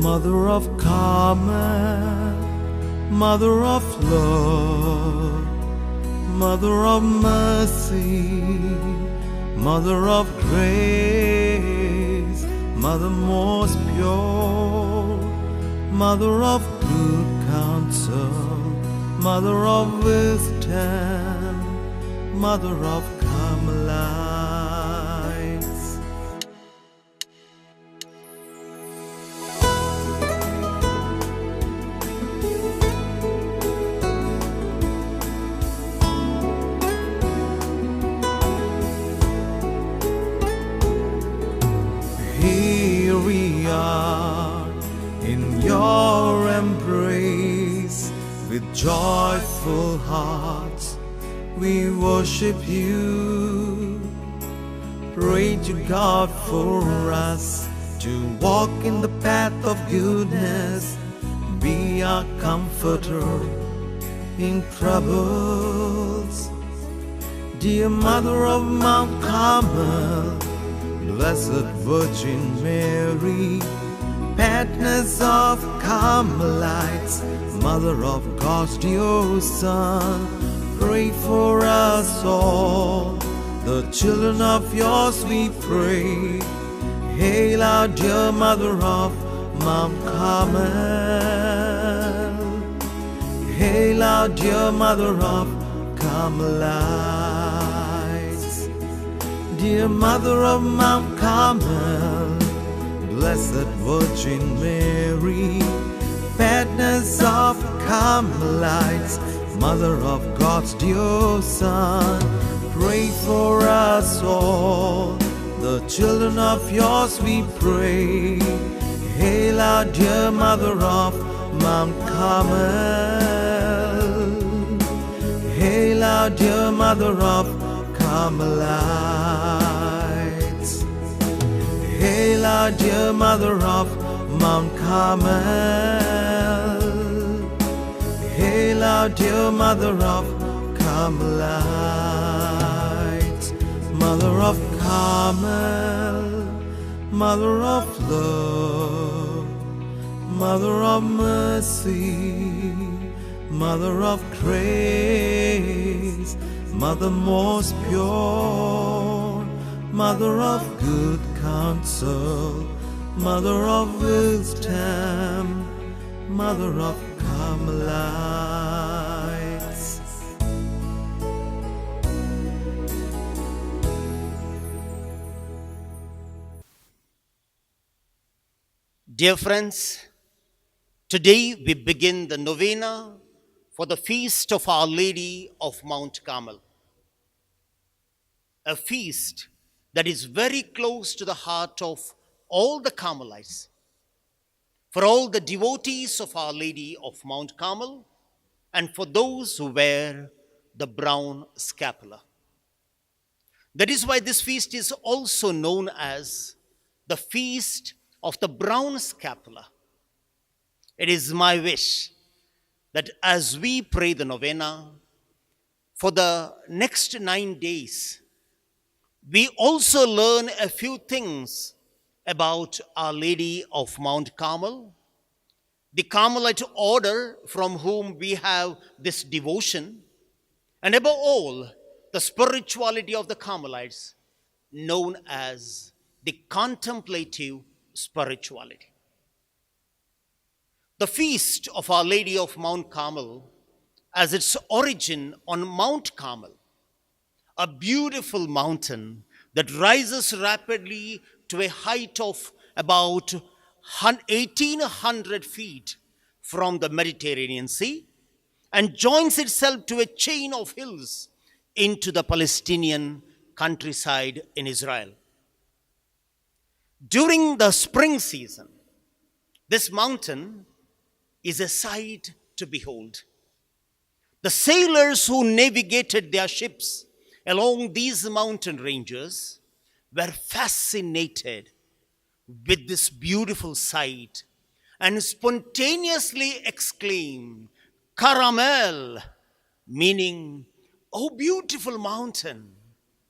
Mother of Carmel, Mother of love, Mother of mercy, Mother of grace, Mother most pure, Mother of good counsel, Mother of wisdom, Mother of Carmelites. Here we are in your embrace, with joyful hearts we worship you. Pray to God for us to walk in the path of goodness, be our comforter in troubles. Dear Mother of Mount Carmel, Blessed Virgin Mary, Patroness of Carmelites, Mother of God's dear Son, pray for us all, the children of yours we pray. Hail our dear Mother of Mount Carmel. Hail our dear Mother of Carmelites. Dear Mother of Mount Carmel, Blessed Virgin Mary, Patroness of Carmelites, Mother of God's dear Son, pray for us all, the children of yours we pray. Hail our dear Mother of Mount Carmel. Hail our dear Mother of Carmelites. Hail our dear Mother of Mount Carmel. Hail our dear Mother of Carmelites. Mother of Carmel, Mother of love, Mother of mercy, Mother of grace, Mother most pure, Mother of good counsel, Mother of wisdom, Mother of Carmelites. Dear friends, today we begin the novena for the feast of Our Lady of Mount Carmel, a feast that is very close to the heart of all the Carmelites. For all the devotees of Our Lady of Mount Carmel, and for those who wear the brown scapular. That is why this feast is also known as the Feast of the Brown Scapular. It is my wish that as we pray the novena for the next 9 days, we also learn a few things about Our Lady of Mount Carmel, the Carmelite order from whom we have this devotion, and above all, the spirituality of the Carmelites, known as the contemplative spirituality. The feast of Our Lady of Mount Carmel has its origin on Mount Carmel, a beautiful mountain that rises rapidly to a height of about 1,800 feet from the Mediterranean Sea and joins itself to a chain of hills into the Palestinian countryside in Israel. During the spring season, this mountain is a sight to behold. The sailors who navigated their ships along these mountain ranges were fascinated with this beautiful sight and spontaneously exclaimed, "Caramel, meaning, "Oh, beautiful mountain,"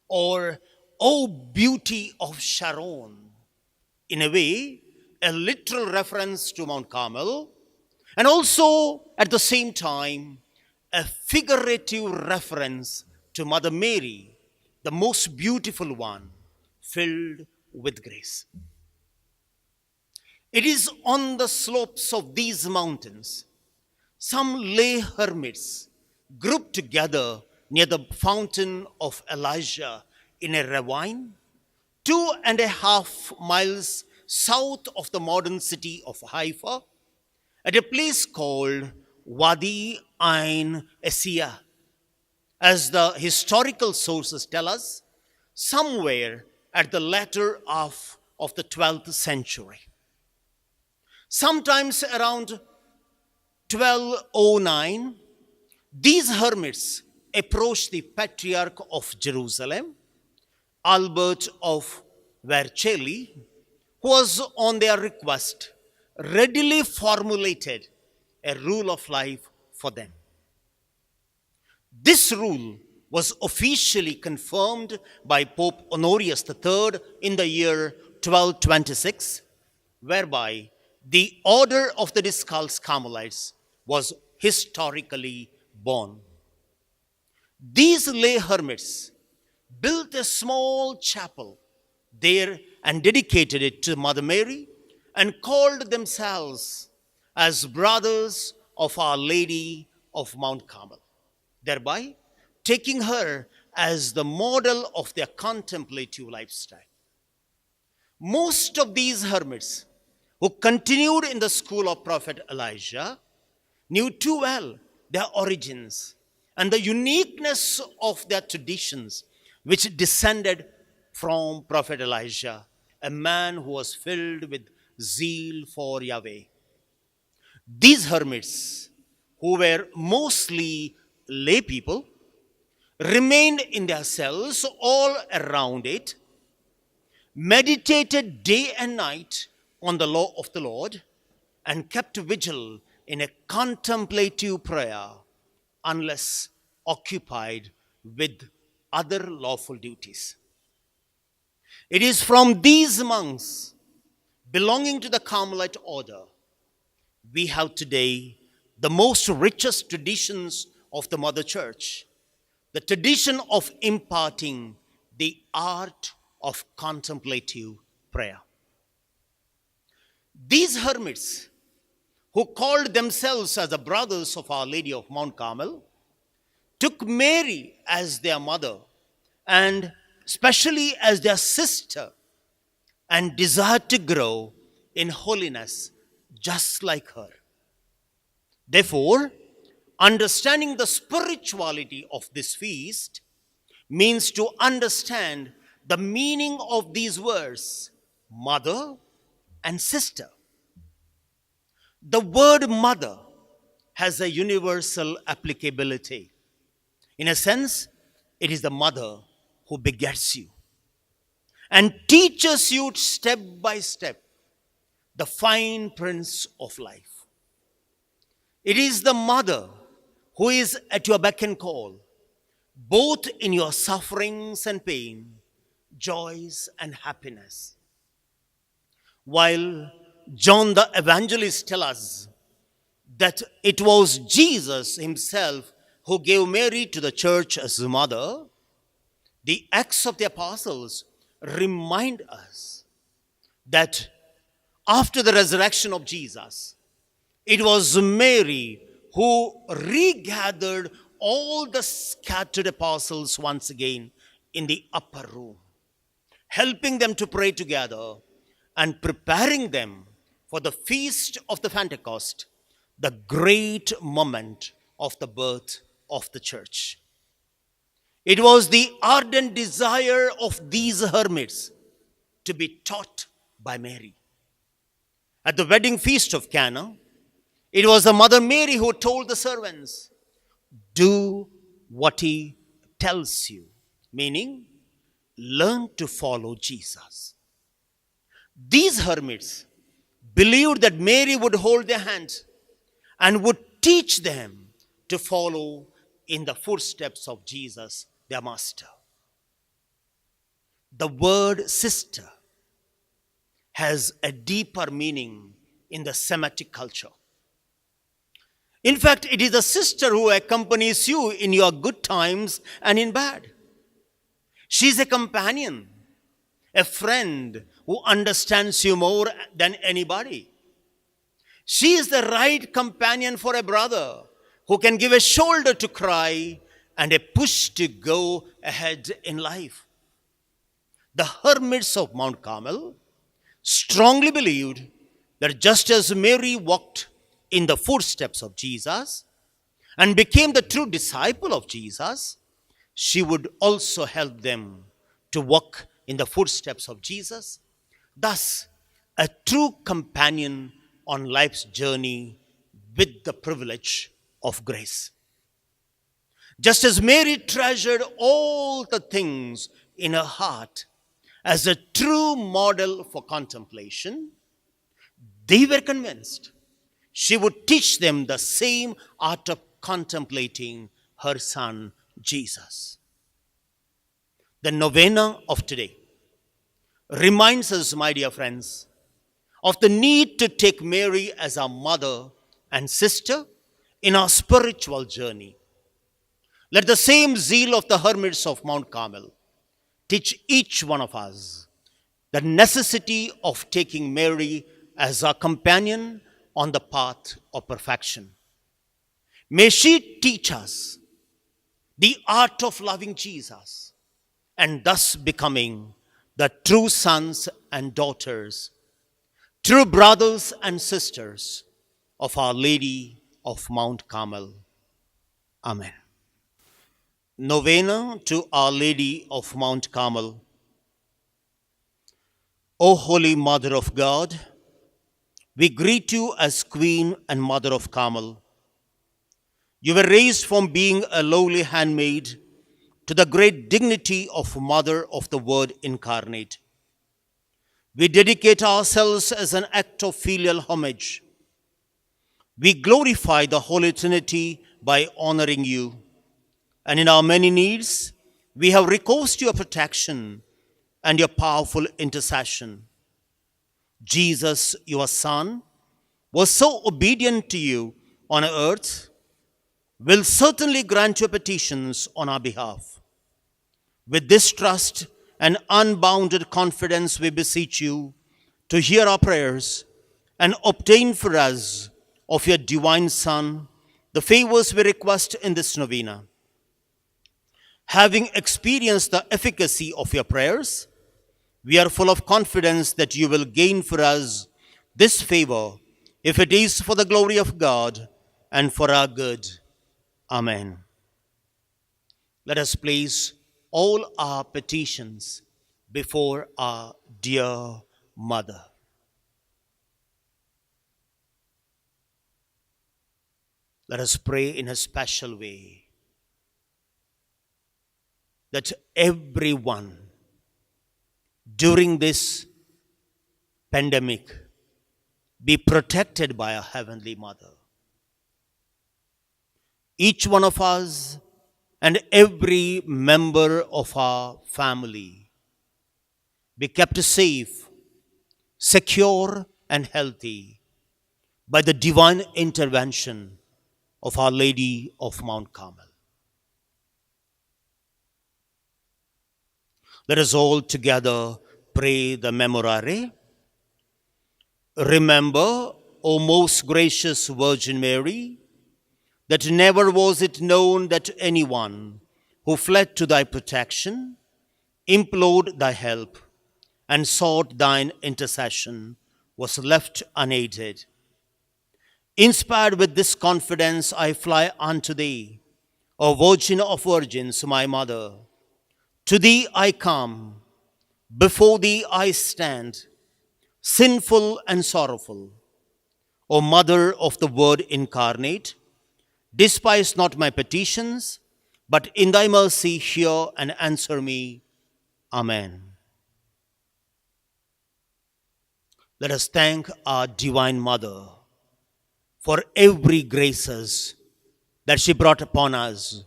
or "Oh, beauty of Sharon." In a way, a literal reference to Mount Carmel, and also at the same time, a figurative reference to Mother Mary, the most beautiful one, filled with grace. It is on the slopes of these mountains, some lay hermits grouped together near the fountain of Elijah in a ravine, 2.5 miles south of the modern city of Haifa, at a place called Wadi Ain Esiah, as the historical sources tell us, somewhere at the latter half of the 12th century. Sometimes around 1209, these hermits approached the Patriarch of Jerusalem, Albert of Vercelli, who was, on their request, readily formulated a rule of life for them. This rule was officially confirmed by Pope Honorius III in the year 1226, whereby the Order of the Discalced Carmelites was historically born. These lay hermits built a small chapel there and dedicated it to Mother Mary and called themselves as Brothers of Our Lady of Mount Carmel, thereby taking her as the model of their contemplative lifestyle. Most of these hermits who continued in the school of Prophet Elijah knew too well their origins and the uniqueness of their traditions, which descended from Prophet Elijah, a man who was filled with zeal for Yahweh. These hermits, who were mostly lay people, remained in their cells all around it, meditated day and night on the law of the Lord, and kept vigil in a contemplative prayer unless occupied with other lawful duties. It is from these monks belonging to the Carmelite order we have today the most richest traditions of the Mother Church, the tradition of imparting the art of contemplative prayer. These hermits, who called themselves as the Brothers of Our Lady of Mount Carmel, took Mary as their mother and especially as their sister, and desired to grow in holiness just like her. Therefore, understanding the spirituality of this feast means to understand the meaning of these words, mother and sister. The word mother has a universal applicability. In a sense, it is the mother who begets you and teaches you step by step the fine prints of life. It is the mother who is at your beck and call, both in your sufferings and pain, joys and happiness. While John the Evangelist tells us that it was Jesus himself who gave Mary to the church as mother, the Acts of the Apostles remind us that after the resurrection of Jesus, it was Mary who regathered all the scattered apostles once again in the upper room, helping them to pray together and preparing them for the feast of the Pentecost, the great moment of the birth of the church. It was the ardent desire of these hermits to be taught by Mary. At the wedding feast of Cana, it was the Mother Mary who told the servants, "Do what he tells you," meaning, learn to follow Jesus. These hermits believed that Mary would hold their hands and would teach them to follow in the footsteps of Jesus, their master. The word sister has a deeper meaning in the Semitic culture. In fact, it is a sister who accompanies you in your good times and in bad. She is a companion, a friend who understands you more than anybody. She is the right companion for a brother who can give a shoulder to cry and a push to go ahead in life. The hermits of Mount Carmel strongly believed that just as Mary walked in the footsteps of Jesus and became the true disciple of Jesus, she would also help them to walk in the footsteps of Jesus. Thus, a true companion on life's journey with the privilege of grace. Just as Mary treasured all the things in her heart as a true model for contemplation, they were convinced she would teach them the same art of contemplating her son, Jesus. The novena of today reminds us, my dear friends, of the need to take Mary as our mother and sister in our spiritual journey. Let the same zeal of the hermits of Mount Carmel teach each one of us the necessity of taking Mary as our companion on the path of perfection. May she teach us the art of loving Jesus and thus becoming the true sons and daughters, true brothers and sisters of Our Lady of Mount Carmel. Amen. Novena to Our Lady of Mount Carmel. O Holy Mother of God, we greet you as Queen and Mother of Carmel. You were raised from being a lowly handmaid to the great dignity of Mother of the Word incarnate. We dedicate ourselves as an act of filial homage. We glorify the Holy Trinity by honoring you. And in our many needs, we have recourse to your protection and your powerful intercession. Jesus, your Son, was so obedient to you on earth, will certainly grant your petitions on our behalf. With this trust and unbounded confidence, we beseech you to hear our prayers and obtain for us of your divine Son the favors we request in this novena. Having experienced the efficacy of your prayers, we are full of confidence that you will gain for us this favor if it is for the glory of God and for our good. Amen. Let us place all our petitions before our dear Mother. Let us pray in a special way that everyone during this pandemic be protected by our Heavenly Mother. Each one of us and every member of our family be kept safe, secure, and healthy by the divine intervention of Our Lady of Mount Carmel. Let us all together pray the Memorare. Remember, O most gracious Virgin Mary, that never was it known that anyone who fled to thy protection, implored thy help, and sought thine intercession was left unaided. Inspired with this confidence, I fly unto thee, O Virgin of Virgins, my Mother. To thee I come, before thee I stand, sinful and sorrowful. O Mother of the Word incarnate, despise not my petitions, but in thy mercy hear and answer me. Amen. Let us thank our Divine Mother for every graces that she brought upon us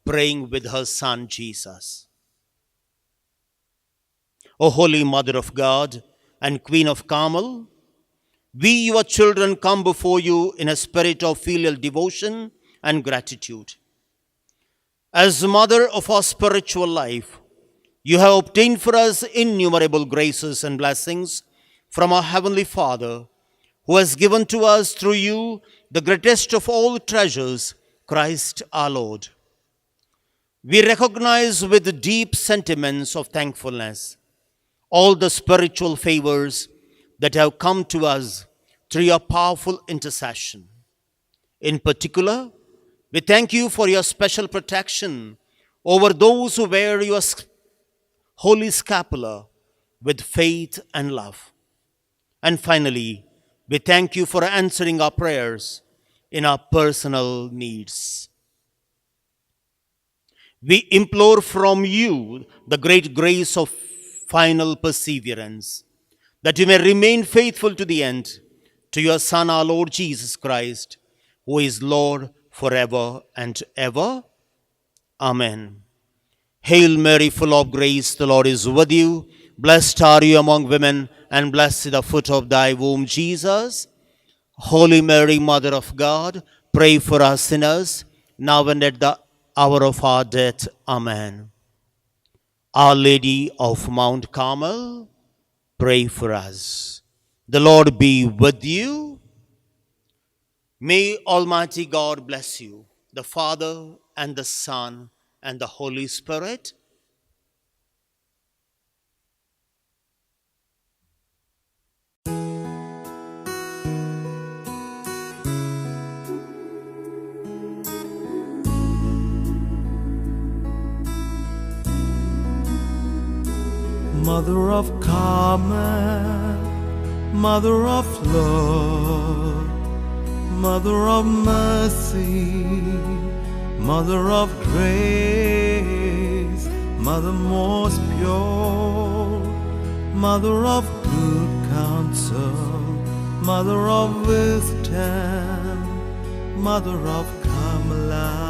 praying with her son Jesus. O Holy Mother of God and Queen of Carmel, we, your children, come before you in a spirit of filial devotion and gratitude. As Mother of our spiritual life, you have obtained for us innumerable graces and blessings from our Heavenly Father, who has given to us through you the greatest of all treasures, Christ our Lord. We recognize with deep sentiments of thankfulness all the spiritual favors that have come to us through your powerful intercession. In particular, we thank you for your special protection over those who wear your holy scapular with faith and love. And finally, we thank you for answering our prayers in our personal needs. We implore from you the great grace of final perseverance, that you may remain faithful to the end, to your Son, our Lord Jesus Christ, who is Lord forever and ever. Amen. Hail Mary, full of grace, the Lord is with you. Blessed are you among women, and blessed is the fruit of thy womb, Jesus. Holy Mary, Mother of God, pray for us sinners, now and at the hour of our death. Amen. Our Lady of Mount Carmel, pray for us. The Lord be with you. May Almighty God bless you, the Father and the Son and the Holy Spirit. Mother of Carmel, Mother of love, Mother of mercy, Mother of grace, Mother most pure, Mother of good counsel, Mother of wisdom, Mother of Carmelite.